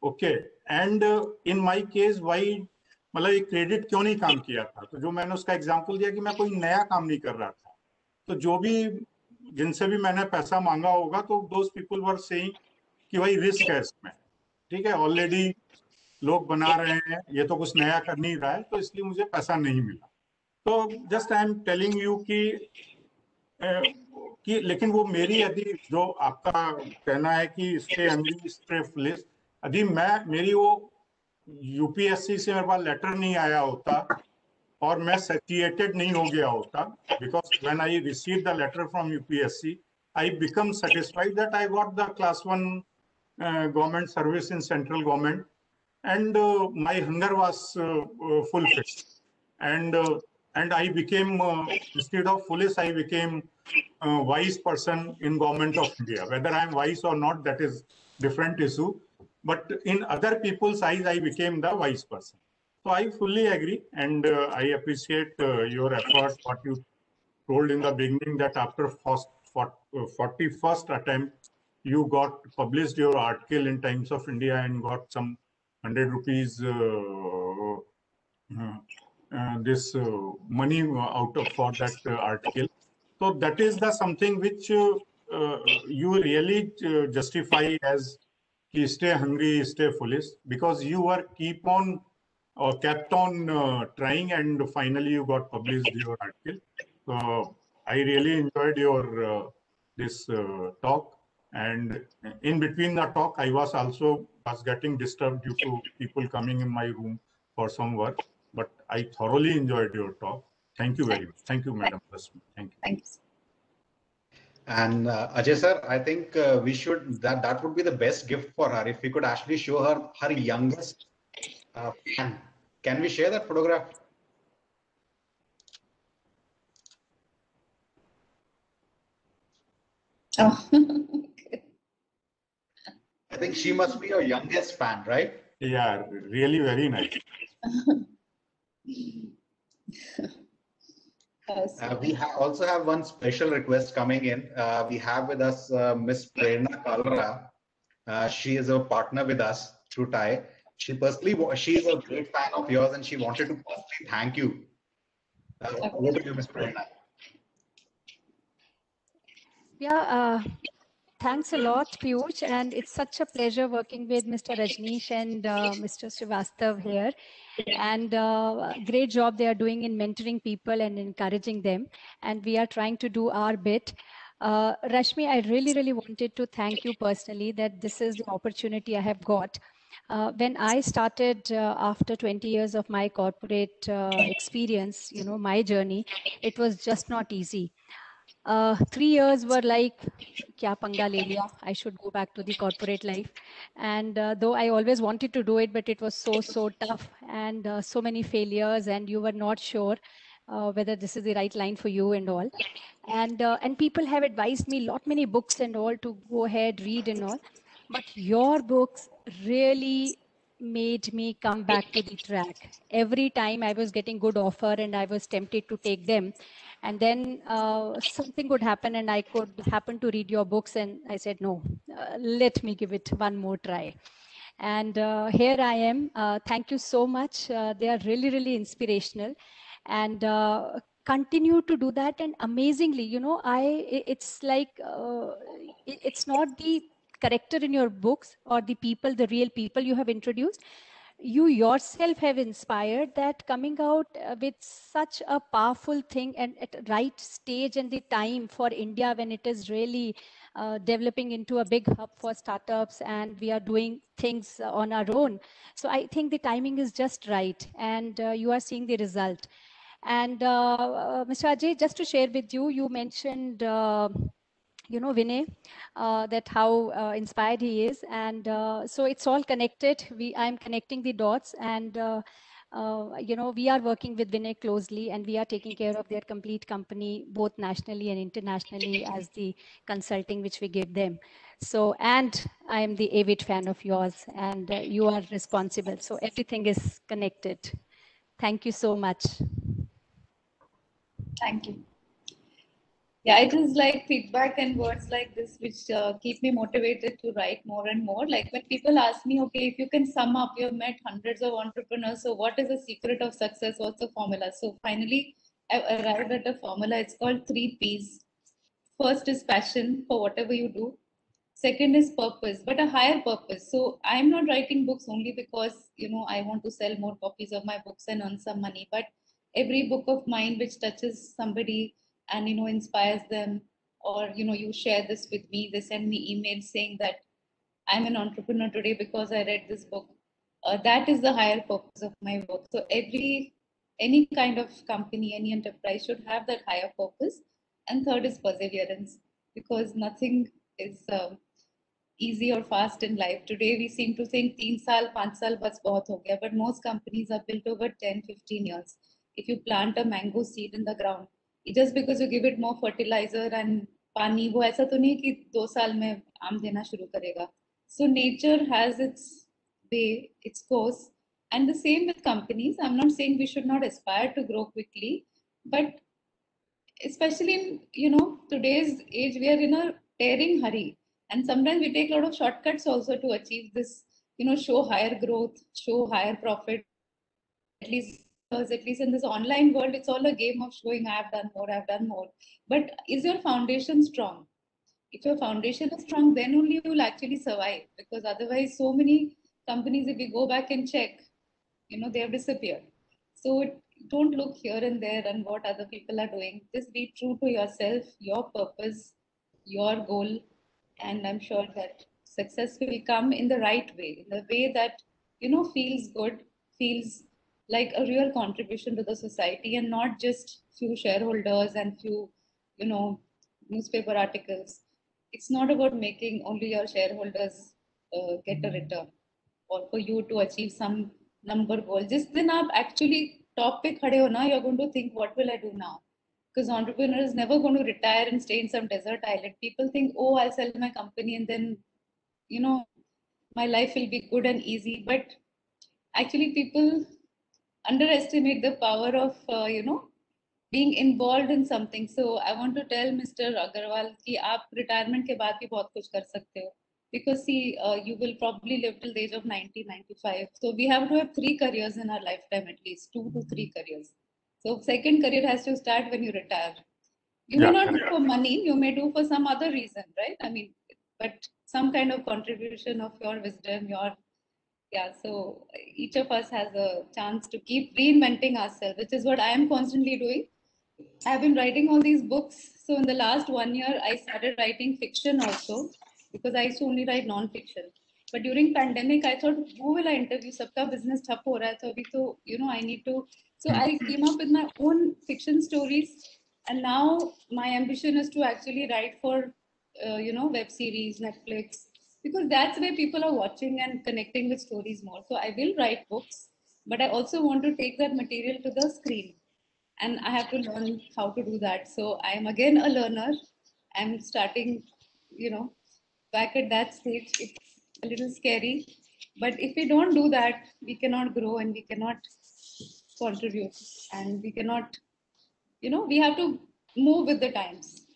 Okay, and in my case, why मतलब ये क्रेडिट क्यों नहीं काम किया था? तो जो मैंने उसका एग्जांपल दिया कि मैं कोई नया काम नहीं कर रहा था, तो जो भी जिनसे भी मैंने पैसा मांगा होगा, तो दोज पीपल वर सेइंग कि भाई रिस्क है इसमें, ठीक है, ऑलरेडी लोग बना रहे हैं, ये तो कुछ नया कर नहीं रहा है, तो इसलिए मुझे पैसा नहीं मिला. तो just I am telling you कि लेकिन वो मेरी, यदि जो आपका कहना है कि स्टे हंग्री स्टे फुलिश, यदि मेरी वो यूपीएससी से मेरे पास लेटर नहीं आया होता और मैं सैटिएटेड नहीं हो गया होता, because when I receive the letter from UPSC I become satisfied that I got the class 1 government service in central government, and my hunger was fulfilled, and I became instead of foolish, I became wise person in government of India. Whether I am wise or not, that is different issue, but in other people's eyes I became the wise person. So I fully agree, and I appreciate your effort, what you told in the beginning, that after 41st attempt you got published your article in Times of India and got some 100 rupees this money out of for that article. So that is the something which you really justify as stay hungry, stay foolish, because you were kept on trying, and finally you got published your article. So I really enjoyed your this talk. And in between the talk, I was getting disturbed due to people coming in my room for some work. But I thoroughly enjoyed your talk. Thank you very much. Thank you, Madam Rasmi. Thank you. Thank you. And Ajay sir, I think we should, that would be the best gift for her, if we could actually show her youngest fan. Can we share that photograph? Oh. I think she must be your youngest fan, right? Yeah, really very nice. We also have one special request coming in. We have with us Miss Prerna Kalra. She is a partner with us through TIE. She is a great fan of yours, and she wanted to personally thank you. Over to you, Miss Prerna. Yeah, thanks a lot, Piyush, and it's such a pleasure working with Mr. Rajneesh and Mr. Srivastav here. And great job they are doing in mentoring people and encouraging them. And we are trying to do our bit. Rashmi, I really wanted to thank you personally that this is the opportunity I have got. When I started after 20 years of my corporate experience, my journey, it was just not easy. 3 years were like, kya panga le liya? I should go back to the corporate life. And though I always wanted to do it, but it was so tough, and so many failures, and you were not sure. whether this is the right line for you and all. And people have advised me many books and all to go ahead, read and all. But your books really made me come back to the track. Every time I was getting good offer and I was tempted to take them. And then something would happen and I could happen to read your books and I said, no, let me give it one more try. And here I am. Thank you so much. They are really, really inspirational. And continue to do that. And amazingly, you know, it's like, it's not the character in your books or the people, the real people you have introduced. You yourself have inspired that coming out with such a powerful thing and at the right stage and the time for India when it is really developing into a big hub for startups and we are doing things on our own. So I think the timing is just right and you are seeing the result. And Mr. Ajay, just to share with you, you mentioned you know, Vinay, that how inspired he is. And so it's all connected. I'm connecting the dots and, you know, we are working with Vinay closely and we are taking care of their complete company, both nationally and internationally as the consulting which we give them. So, and I am the avid fan of yours and you are responsible. So everything is connected. Thank you so much. Thank you. Yeah, it is like feedback and words like this which keep me motivated to write more and more. Like when people ask me, okay, if you can sum up, you've met hundreds of entrepreneurs, so what is the secret of success? What's the formula? So finally, I've arrived at a formula. It's called 3 Ps. First is passion for whatever you do. Second is purpose, but a higher purpose. So I'm not writing books only because, you know, I want to sell more copies of my books and earn some money, but every book of mine which touches somebody and, you know, inspires them, or, you know, you share this with me, they send me emails saying that I'm an entrepreneur today because I read this book. That is the higher purpose of my work. So any kind of company, any enterprise should have that higher purpose. And third is perseverance, because nothing is easy or fast in life. Today we seem to think 3 saal, 5 saal bas bahut ho gaya, but most companies are built over 10, 15 years. If you plant a mango seed in the ground, just because you give it more fertilizer and pani, वो ऐसा तो नहीं कि 2 साल में आम देना शुरू करेगा. So nature has its way, its course, and the same with companies. I'm not saying we should not aspire to grow quickly, but especially in, you know, today's age, we are in a tearing hurry, and sometimes we take a lot of shortcuts also to achieve this, you know, show higher growth, show higher profit. At least in this online world, it's all a game of showing I've done more. But is your foundation strong? If your foundation is strong, then only you will actually survive, because otherwise so many companies, if we go back and check, you know, they have disappeared. So don't look here and there and what other people are doing. Just be true to yourself, your purpose, your goal, and I'm sure that success will come in the right way, in the way that, you know, feels good, feels like a real contribution to the society, and not just few shareholders and few, you know, newspaper articles. It's not about making only your shareholders get a return, or for you to achieve some number goal. Just then आप actually top पे खड़े हो ना, you're going to think, what will I do now? Because entrepreneur is never going to retire and stay in some desert island. People think, oh, I'll sell my company and then, you know, my life will be good and easy. But actually people underestimate the power of, you know, being involved in something. So I want to tell Mr. Agarwal कि आप retirement के बाद भी बहुत कुछ कर सकते हो. Because see, you will probably live till the age of 90, 95. So we have to have 3 careers in our lifetime, at least 2 to 3 careers. So second career has to start when you retire. You may not do for money, you may do for some other reason, right? I mean, but some kind of contribution of your wisdom, yeah, so each of us has a chance to keep reinventing ourselves, which is what I am constantly doing. I've been writing all these books. So in the last 1 year, I started writing fiction also, because I used to only write non-fiction. But during pandemic, I thought, who will I interview? Sabka business thap ho raha hai, so abhi to, you know, I need to. So I came up with my own fiction stories, and now my ambition is to actually write for, you know, web series, Netflix, because that's where people are watching and connecting with stories more. So I will write books, but I also want to take that material to the screen. and I have to learn how to do that. So I am again a learner. I'm starting, back at that stage. It's a little scary, but if we don't do that, we cannot grow and we cannot contribute, and we cannot, we have to move with the times.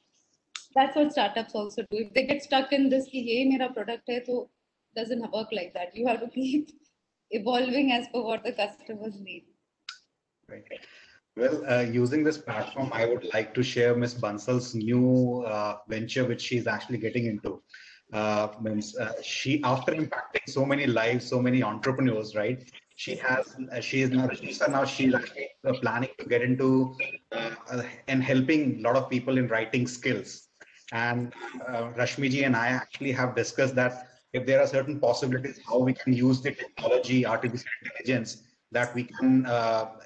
That's what startups also do. If they get stuck in this, ki ye mera product hai, so doesn't work like that. You have to keep evolving as per what the customers need. Right. Well, using this platform, I would like to share Ms. Bansal's new venture, which she's actually getting into. She, after impacting so many lives, so many entrepreneurs, right? She is now she's actually planning to get into and helping a lot of people in writing skills. And Rashmi ji and I actually have discussed that if there are certain possibilities, how we can use the technology, artificial intelligence, that we can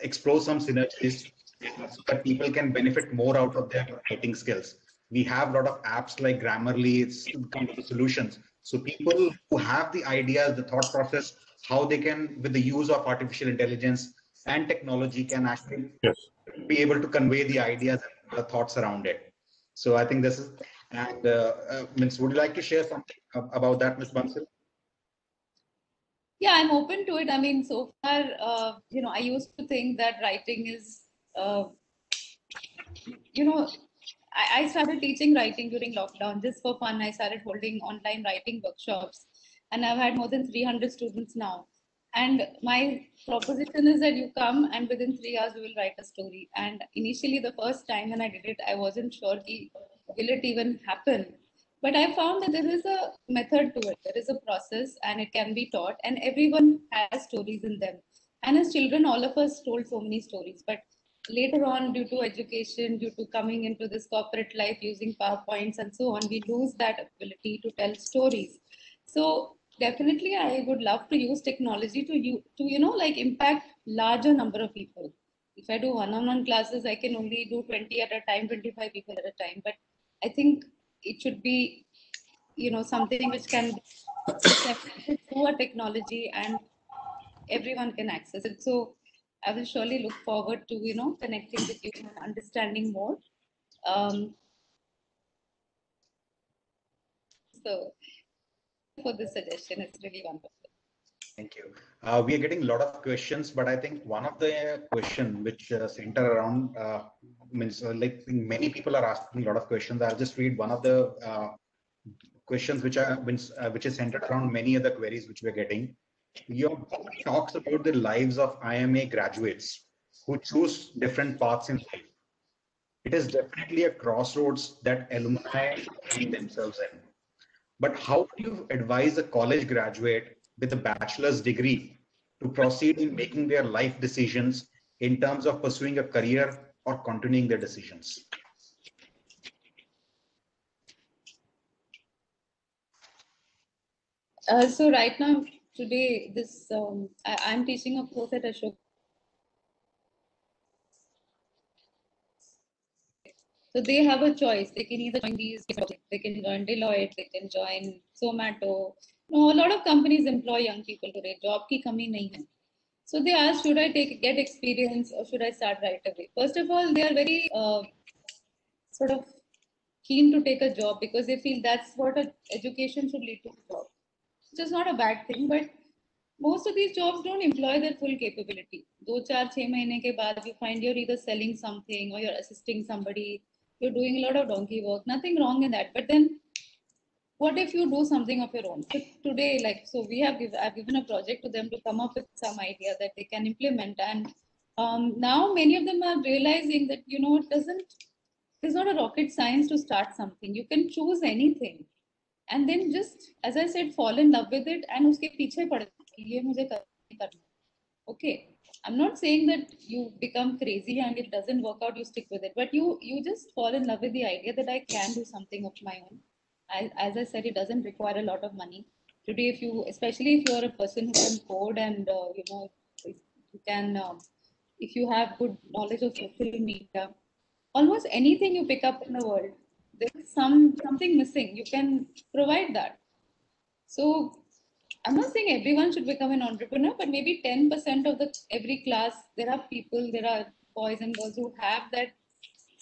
explore some synergies so that people can benefit more out of their writing skills. We have a lot of apps like Grammarly, it's kind of solutions. So people who have the ideas, the thought process, how they can, with the use of artificial intelligence and technology, can actually be able to convey the ideas and the thoughts around it. So I think this is, and Ms., would you like to share something about that, Ms. Bansal? Yeah, I'm open to it. I mean, so far, I used to think that writing is, I started teaching writing during lockdown just for fun. I started holding online writing workshops, and I've had more than 300 students now. And my proposition is that you come and within 3 hours you will write a story. And initially, the first time when I did it, I wasn't sure will it even happen. But I found that there is a method to it. There is a process, and it can be taught. And everyone has stories in them. And as children, all of us told so many stories. But later on, due to education, due to coming into this corporate life using PowerPoints and so on, we lose that ability to tell stories. So definitely, I would love to use technology to like impact larger number of people. If I do one-on-one classes, I can only do 20 at a time, 25 people at a time. But I think it should be, something which can be disseminated through a technology and everyone can access it. So I will surely look forward to, connecting with you and understanding more. So for this suggestion, it's really wonderful. Thank you. We are getting a lot of questions, but I think one of the question which center around means like many people are asking a lot of questions. I'll just read one of the questions which is centered around many other queries which we're getting. Your book talks about the lives of IMA graduates who choose different paths in life. It is definitely a crossroads that alumni find themselves in. But how do you advise a college graduate with a bachelor's degree to proceed in making their life decisions in terms of pursuing a career or continuing their decisions? So right now, today, this I'm teaching a course at Ashok. So they have a choice. They can either join these projects, they can join Deloitte, they can join Zomato. A lot of companies employ young people today. Job ki kami nahi hai. So they ask, should I get experience or should I start right away? First of all, they are very sort of keen to take a job because they feel that's what education should lead to a job. Which is not a bad thing, but most of these jobs don't employ their full capability. 2-4-6 mahine ke baad, you find you're either selling something or you're assisting somebody. You're doing a lot of donkey work. Nothing wrong in that. But then, what if you do something of your own? So today, I've given a project to them to come up with some idea that they can implement, and now many of them are realizing that it's not a rocket science to start something. You can choose anything, and then just, as I said, fall in love with it, and uske piche pad ye mujhe karna. Okay, I'm not saying that you become crazy and if it doesn't work out, you stick with it, but you just fall in love with the idea that I can do something of my own. As I said, it doesn't require a lot of money. Today, especially if you're a person who can code and, if you can, if you have good knowledge of social media, almost anything you pick up in the world, there's something missing. You can provide that. So I'm not saying everyone should become an entrepreneur, but maybe 10% of every class, there are boys and girls who have that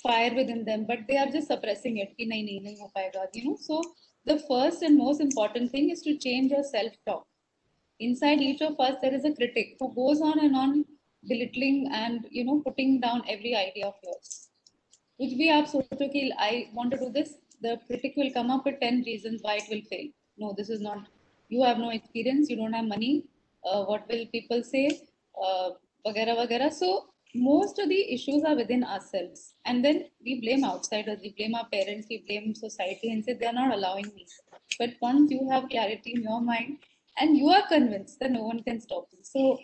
fire within them, but they are just suppressing it. Ki nahi ho payega, you know. So the first and most important thing is to change your self-talk. Inside each of us, there is a critic who goes on and on belittling and putting down every idea of yours. Which भी आप सोचो कि I want to do this, the critic will come up with 10 reasons why it will fail. No, this is not. You have no experience. You don't have money. What will people say? Vagera vagera. So most of the issues are within ourselves, and then we blame outsiders. We blame our parents. We blame society and say they are not allowing me. But once you have clarity in your mind and you are convinced that no one can stop you, so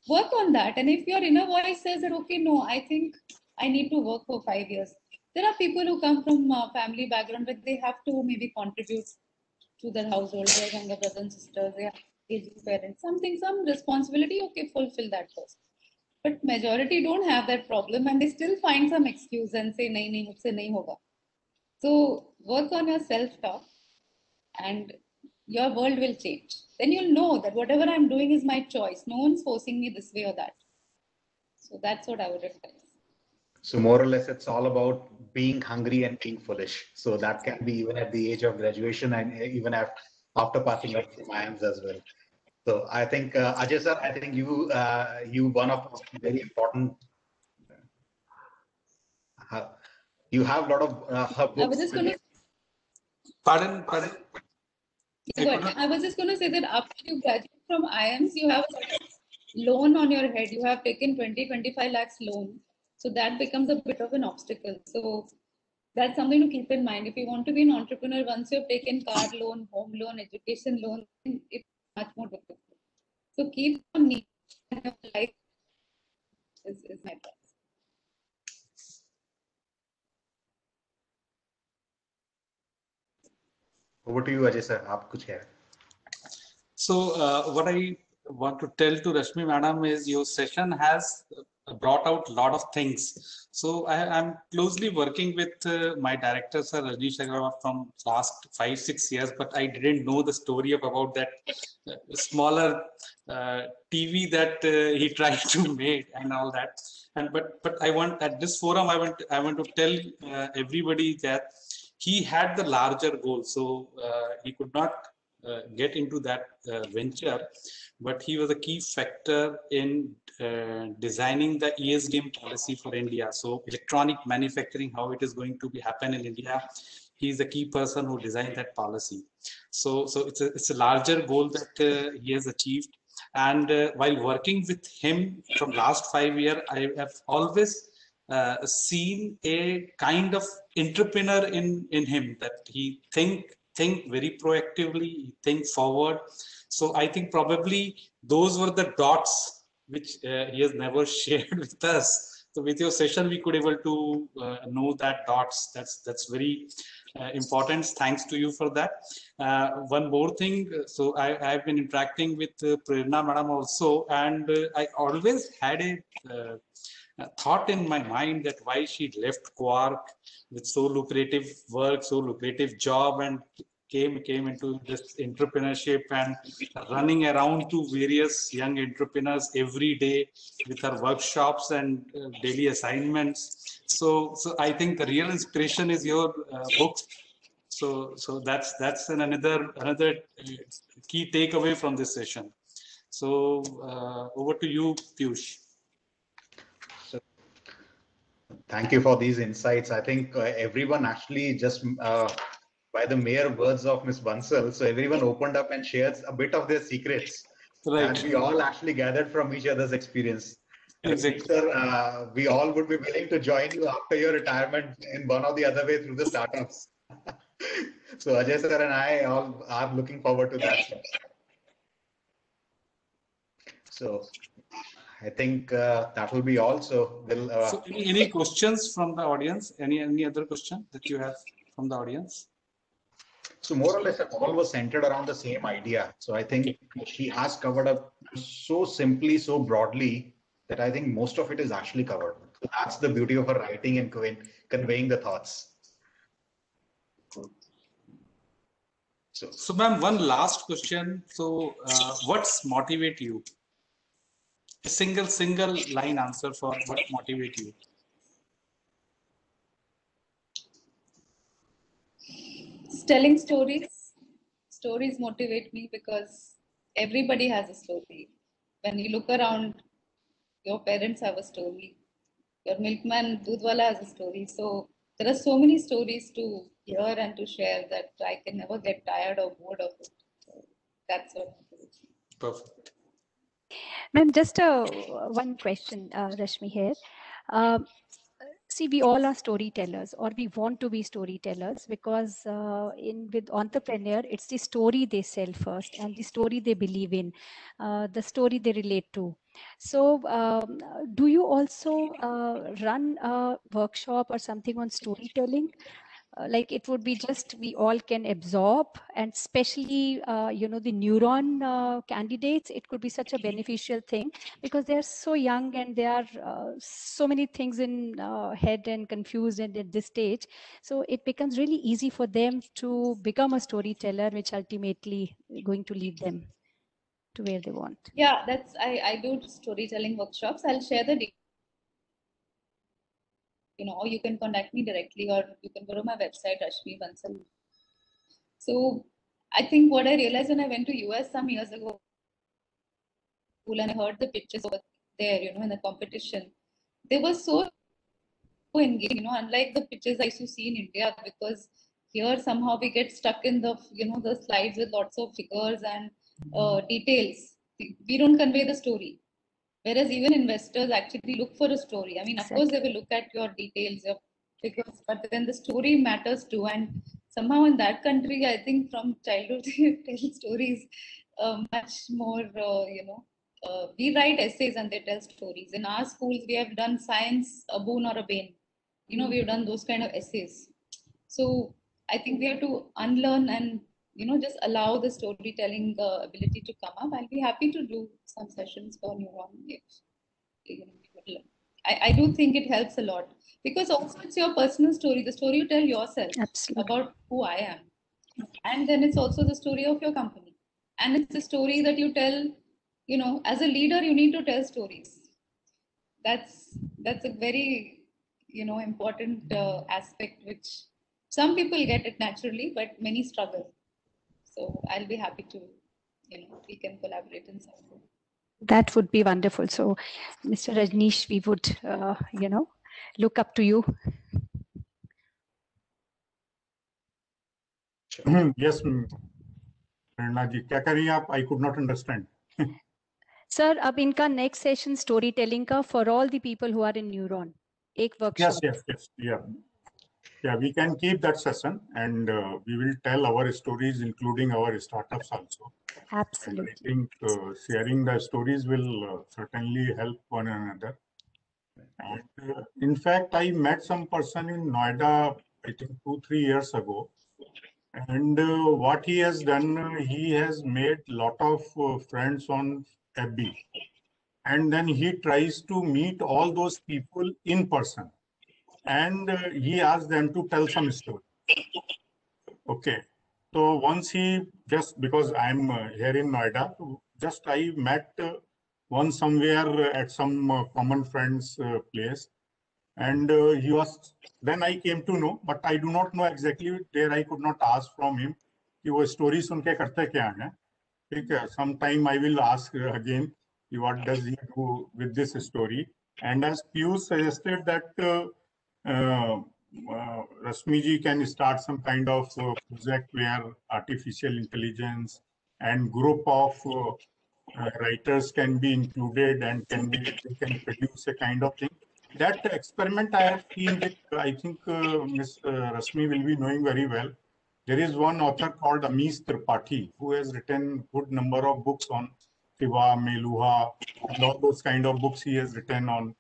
work on that. And if your inner voice says that, okay, no, I think I need to work for 5 years. There are people who come from family background where they have to maybe contribute to their household, their younger brothers and sisters, their aging parents, some responsibility, okay, fulfill that first. But majority don't have that problem and they still find some excuse and say, nahi, mujhse nahi hoga. So work on your self-talk and your world will change. Then you'll know that whatever I'm doing is my choice. No one's forcing me this way or that. So that's what I would advise. So more or less, it's all about being hungry and being foolish. So that can be even at the age of graduation and even after passing out from IIMs as well. So I think, Ajay sir, I think you one of very important, you have a lot of her books. I was just going to... Pardon? I was just going to say that after you graduate from IIMs, you have a loan on your head. You have taken 20-25 lakhs loan. So that becomes a bit of an obstacle. So that's something to keep in mind. If you want to be an entrepreneur, once you've taken car loan, home loan, education loan, it's much more difficult. So keep on needs in your life is my advice. Over to you, Ajay sir. Aap kuch hai. So what I want to tell to Rashmi madam is your session has brought out a lot of things. So I'm closely working with my director, Sir Rajneesh Agrawal, from last 5-6 years, but I didn't know the story about that smaller TV that he tried to make and all that. And but I want at this forum I want to tell everybody that he had the larger goal, so he could not get into that venture, but he was a key factor in designing the ESDM policy for India. So electronic manufacturing, how it is going to be happen in India, he is the key person who designed that policy. So it's a larger goal that he has achieved. And while working with him from last 5 years, I have always seen a kind of entrepreneur in him, that he think very proactively, think forward. So I think probably those were the dots which he has never shared with us. So with your session, we could able to know that dots. That's very important. Thanks to you for that. One more thing. So I've been interacting with Prerna madam also, and I always had a thought in my mind that why she left Quark with so lucrative work, so lucrative job, and came into this entrepreneurship and running around to various young entrepreneurs every day with her workshops and daily assignments. So I think the real inspiration is your books. So that's another key takeaway from this session. So over to you, Piyush. Thank you for these insights. I think everyone actually just by the mere words of Ms. Bansal, so everyone opened up and shared a bit of their secrets. Right. And we all actually gathered from each other's experience. Exactly. Sir, we all would be willing to join you after your retirement in one or the other way through the startups. So Ajay sir and I all are looking forward to that. So I think that will be all. So, so any questions from the audience? Any other question that you have from the audience? So more or less, all was centered around the same idea. So I think she has covered up so simply, so broadly, that I think most of it is actually covered. So that's the beauty of her writing and conveying the thoughts. So ma'am, one last question. So what's motivate you? A single line answer for what motivate you. Telling stories. Stories motivate me because everybody has a story. When you look around, your parents have a story. Your milkman, Dudwala has a story. So there are so many stories to hear and to share that I can never get tired or bored of it. So that's what motivates me. Perfect. Ma'am, just one question, Rashmi here. See, we all are storytellers, or we want to be storytellers, because with entrepreneur, it's the story they sell first and the story they believe in, the story they relate to. So, do you also run a workshop or something on storytelling? Like it would be just we all can absorb, and especially the neuron candidates, it could be such a beneficial thing because they are so young and there are so many things in head and confused at this stage. So it becomes really easy for them to become a storyteller, which ultimately going to lead them to where they want. Yeah, I do storytelling workshops. I'll share the or you can contact me directly, or you can go to my website, Rashmi Bansal. So I think what I realized when I went to US some years ago, and I heard the pitches over there, in the competition, they were so engaging, unlike the pitches I used to see in India, because here somehow we get stuck in the, the slides with lots of figures and details. We don't convey the story. Whereas even investors actually look for a story. I mean, of course, they will look at your details, your figures, but then the story matters too. And somehow in that country, I think from childhood, they tell stories much more, we write essays and they tell stories. In our schools, we have done science, a boon or a bane. We've done those kind of essays. So I think we have to unlearn and just allow the storytelling ability to come up. I'll be happy to do some sessions for Neuron if I do think it helps a lot, because also it's your personal story, the story you tell yourself. Absolutely. About who I am, and then it's also the story of your company, and it's the story that you tell. As a leader, you need to tell stories. That's a very important aspect, which some people get it naturally, but many struggle. So I'll be happy to, we can collaborate in some way. That would be wonderful. So, Mr. Rajneesh, we would, look up to you. Yes, प्रेरणा जी क्या करिए आप? I could not understand. Sir, अब इनका next session storytelling का for all the people who are in Neuron, एक workshop. Yes, yeah. We can keep that session, and we will tell our stories, including our startups also. Absolutely. And I think sharing the stories will certainly help one another. And in fact, I met some person in Noida, I think 2-3 years ago. And what he has done, he has made a lot of friends on FB. And then he tries to meet all those people in person. And he asks them to tell some story. Okay. So once he, just because I'm here in Noida, just I met one somewhere at some common friend's place. And he was, then I came to know, but I do not know exactly, there I could not ask from him, कि वो story सुन के करते क्या हैं? ठीक है, sometime I will ask again, what does he do with this story? And as Piyush suggested that Rashmi ji can start some kind of project where artificial intelligence and group of writers can be included and they can produce a kind of thing. That experiment I have seen with, I think Ms. Rashmi will be knowing very well. There is one author called Amish Tripathi who has written good number of books on Shiva, Meluha, and all those kind of books he has written on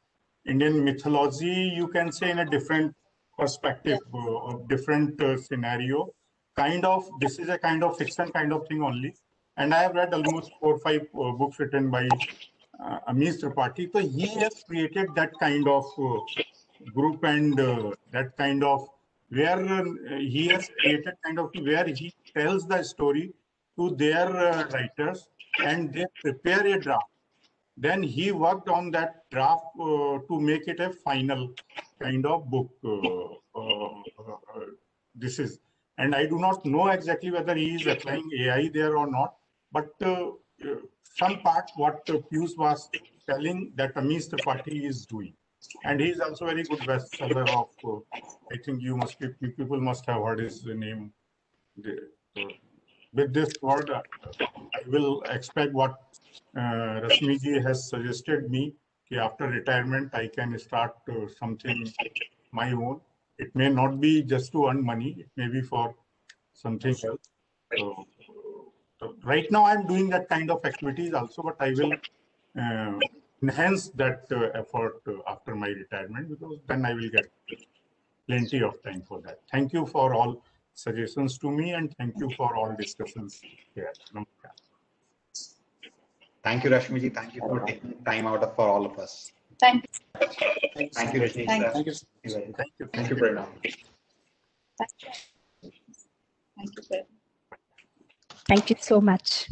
Indian mythology, you can say, in a different perspective or different scenario. Kind of, this is a kind of fiction kind of thing only. And I have read almost 4 or 5 books written by Amish Tripathi. So he has created that kind of group and that kind of where he has created kind of where he tells the story to their writers and they prepare a draft. then he worked on that draft to make it a final kind of book. This is, and I do not know exactly whether he is applying AI there or not, but some part what Piyush was telling that Amish Tripathi is doing. And he is also very good bestseller of, I think people must have heard his name. With this word, I will expect what Rashmiji has suggested me, that after retirement, I can start something my own. It may not be just to earn money, it may be for something else. So right now I'm doing that kind of activities also, but I will enhance that effort after my retirement, because then I will get plenty of time for that. Thank you for all suggestions to me, and thank you for all discussions here. Namaskar. Thank you, Rashmiji. Thank you for taking time out for all of us. Thank you. Thank you, Rajneesh. Thank sir. Thank you. Thank you. Thank you, Pranav. Thank you, sir. Thank you so much.